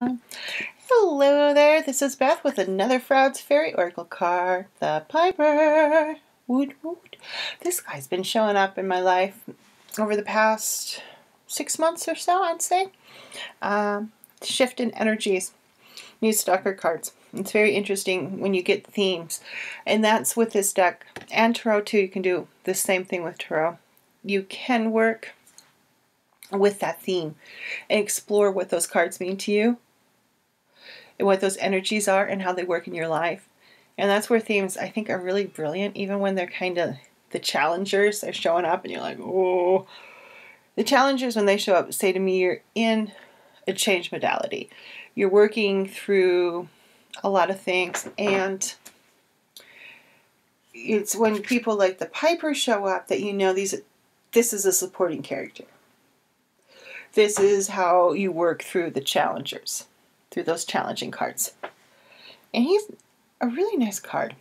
Hello there, this is Beth with another Froud's Fairy Oracle card, the Piper. Woot woot. This guy's been showing up in my life over the past 6 months or so, I'd say. Shift in energies, new stalker cards. It's very interesting when you get themes, and that's with this deck. And Tarot too, you can do the same thing with Tarot. You can work with that theme and explore what those cards mean to you and what those energies are and how they work in your life. And that's where themes, I think, are really brilliant, even when they're kind of the challengers are showing up and you're like, oh. The challengers, when they show up, say to me, you're in a change modality. You're working through a lot of things, and it's when people like the Piper show up that you know this is a supporting character. This is how you work through the challengers, through those challenging cards. And he's a really nice card.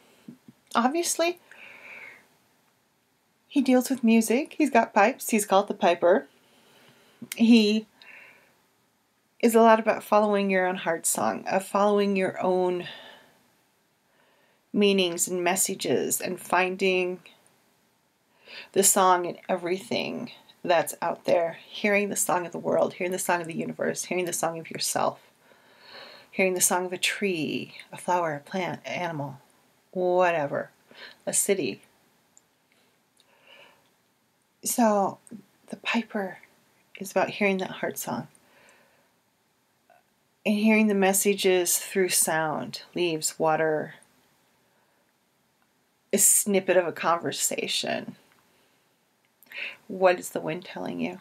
Obviously, he deals with music. He's got pipes. He's called the Piper. He is a lot about following your own heart song, of following your own meanings and messages, and finding the song in everything that's out there. Hearing the song of the world, hearing the song of the universe, hearing the song of yourself, hearing the song of a tree, a flower, a plant, an animal, whatever, a city. So the Piper is about hearing that heart song and hearing the messages through sound, leaves, water, a snippet of a conversation. What is the wind telling you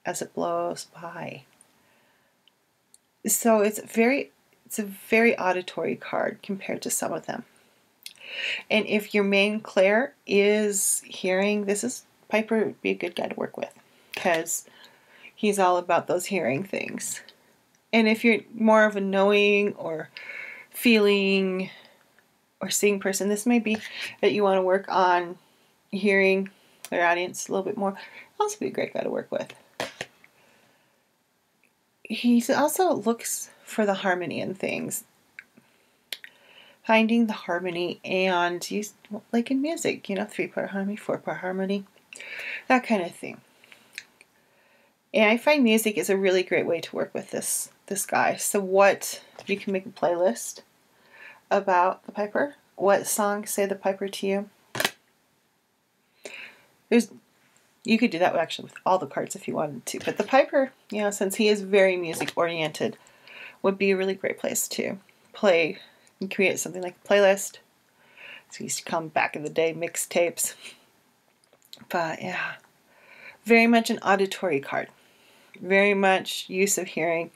as it blows by? So it's a very auditory card compared to some of them. And if your main clair is hearing, Piper would be a good guy to work with, because he's all about those hearing things. And if you're more of a knowing or feeling or seeing person, this may be that you want to work on hearing their audience a little bit more. Also be a great guy to work with. He also looks for the harmony in things. Finding the harmony, and like in music, 3-part harmony, 4-part harmony, that kind of thing. And I find music is a really great way to work with this guy. So you can make a playlist about the Piper. What songs say the Piper to you? You could do that actually with all the cards if you wanted to. But the Piper, since he is very music oriented, would be a really great place to play and create something like a playlist. So he used to come back in the day, mixtapes. But yeah, very much an auditory card. Very much use of hearing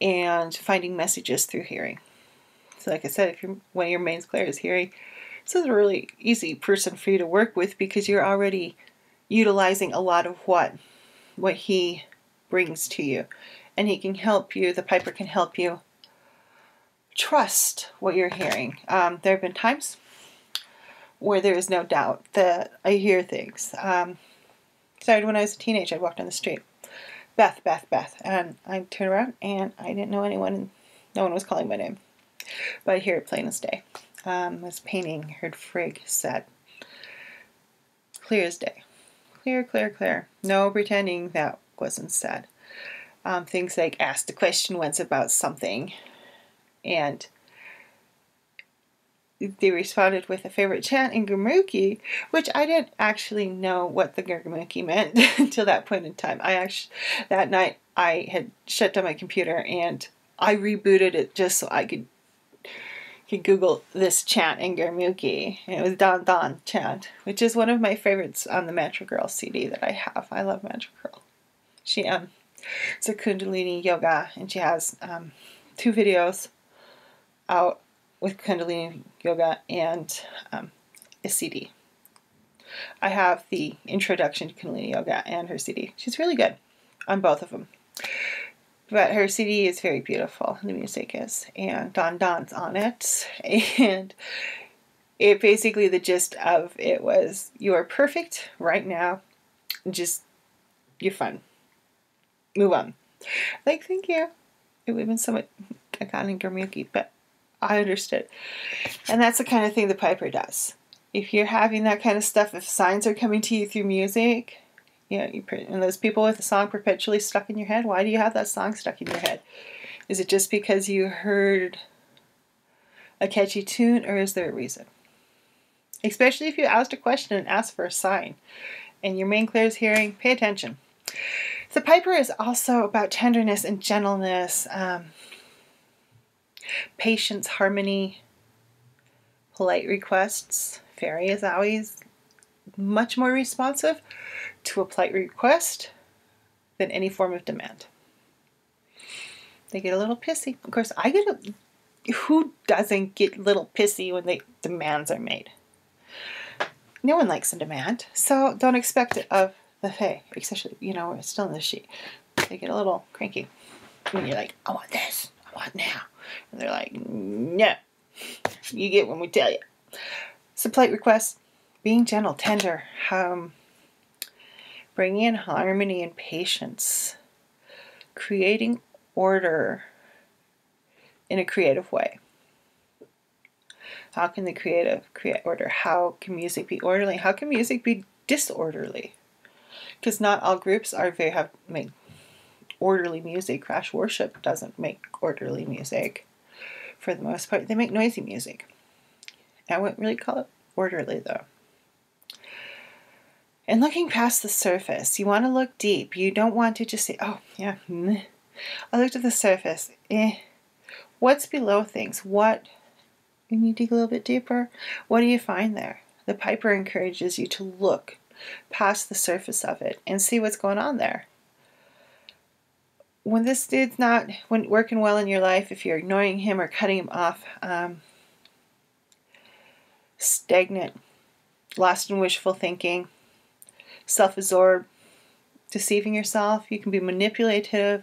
and finding messages through hearing. So like I said, if one of your main clair is hearing, this is a really easy person for you to work with, because you're already utilizing a lot of what he brings to you. And he can help you, the Piper can help you trust what you're hearing. There have been times where there is no doubt that I hear things. Started when I was a teenager. I'd walk down the street. Beth, Beth, Beth. And I'd turn around and I didn't know anyone, and no one was calling my name. But I hear it plain as day. I was painting, heard Frigg said. Clear as day. Clear, clear, clear. No pretending that wasn't said. Things like asked a question once about something, and they responded with a favorite chant in Gurmukhi, which I didn't actually know what the Gurmukhi meant until that point in time. That night I had shut down my computer and I rebooted it just so I could Google this chant in Gurmukhi, and it was Don Don chant, which is one of my favorites on the Mantra Girl CD that I have. I love Mantra Girl. She it's a Kundalini yoga, and she has 2 videos out with Kundalini yoga and a CD. I have the introduction to Kundalini yoga and her CD. She's really good on both of them. But her CD is very beautiful, the music is, and Don Don's on it. And it basically, the gist of it was, you are perfect right now, just, you're fun. Move on. Like, thank you. It would have been so much Gagan and Gurmukhi, but I understood. And that's the kind of thing the piper does. If you're having that kind of stuff, if signs are coming to you through music, and those people with a song perpetually stuck in your head, why do you have that song stuck in your head? Is it just because you heard a catchy tune, or is there a reason? Especially if you asked a question and asked for a sign, and your main clair's hearing, pay attention. The piper is also about tenderness and gentleness, patience, harmony, polite requests. Fairy is always much more responsive to a polite request than any form of demand. They get a little pissy. Of course, who doesn't get a little pissy when demands are made? No one likes a demand, so don't expect it of the Fae, especially, we're still in the sheet. They get a little cranky when you're like, I want this, I want now. And they're like, no, you get when we tell you. So polite requests, being gentle, tender, bringing in harmony and patience, creating order in a creative way. How can the creative create order? How can music be orderly? How can music be disorderly? Because not all groups make orderly music. Crash Worship doesn't make orderly music. For the most part, they make noisy music. I wouldn't really call it orderly, though. And looking past the surface, you want to look deep. You don't want to just say, oh, yeah, I looked at the surface. What's below things? When you dig a little bit deeper, what do you find there? The piper encourages you to look past the surface of it and see what's going on there. When this dude's not working well in your life, if you're ignoring him or cutting him off, stagnant, lost in wishful thinking, self-absorbed, deceiving yourself, you can be manipulative,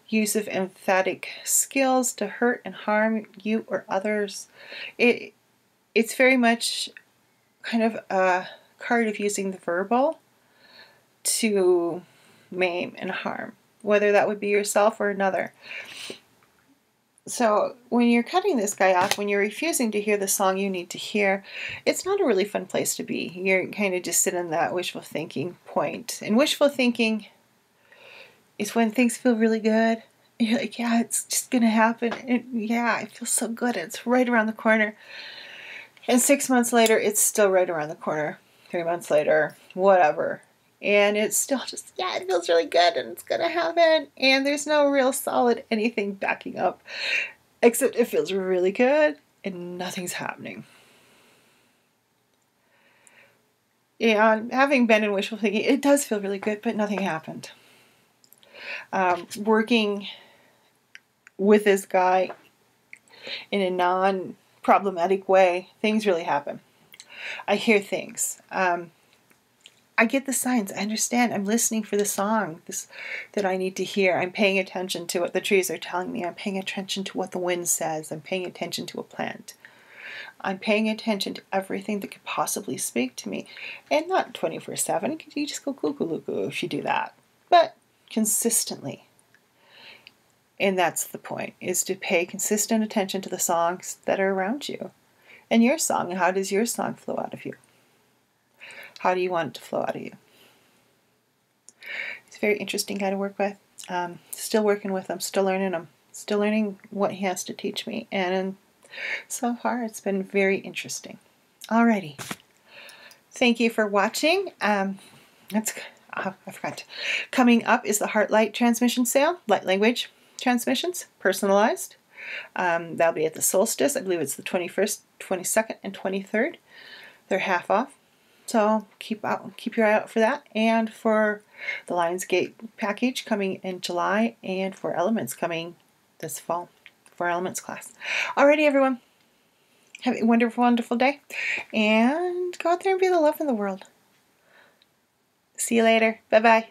use of emphatic skills to hurt and harm you or others. It's very much kind of a card of using the verbal to maim and harm, whether that would be yourself or another. So when you're cutting this guy off, when you're refusing to hear the song you need to hear, it's not a really fun place to be. You're kind of just sitting in that wishful thinking point. And wishful thinking is when things feel really good. You're like, yeah, it's just going to happen. And yeah, it feels so good. It's right around the corner. And 6 months later, it's still right around the corner. 3 months later, whatever. And it's still just, yeah, it feels really good and it's going to happen. And there's no real solid anything backing up. Except it feels really good and nothing's happening. Yeah, having been in wishful thinking, it does feel really good, but nothing happened. Working with this guy in a non-problematic way, things really happen. I hear things. I get the signs. I understand. I'm listening for the song that I need to hear. I'm paying attention to what the trees are telling me. I'm paying attention to what the wind says. I'm paying attention to a plant. I'm paying attention to everything that could possibly speak to me. And not 24/7, because you just go cuckoo if you do that. But consistently. And that's the point, is to pay consistent attention to the songs that are around you. And your song, how does your song flow out of you? How do you want it to flow out of you? It's a very interesting guy to work with. Still working with him, still learning him, still learning what he has to teach me. And so far, it's been very interesting. Alrighty. Thank you for watching. I forgot. Coming up is the Heartlight transmission sale, light language transmissions, personalized. That'll be at the solstice. I believe it's the 21st, 22nd, and 23rd. They're half off. So keep your eye out for that, and for the Lionsgate package coming in July, and for Elements coming this fall for Elements class. Alrighty, everyone. Have a wonderful, wonderful day, and go out there and be the love in the world. See you later. Bye-bye.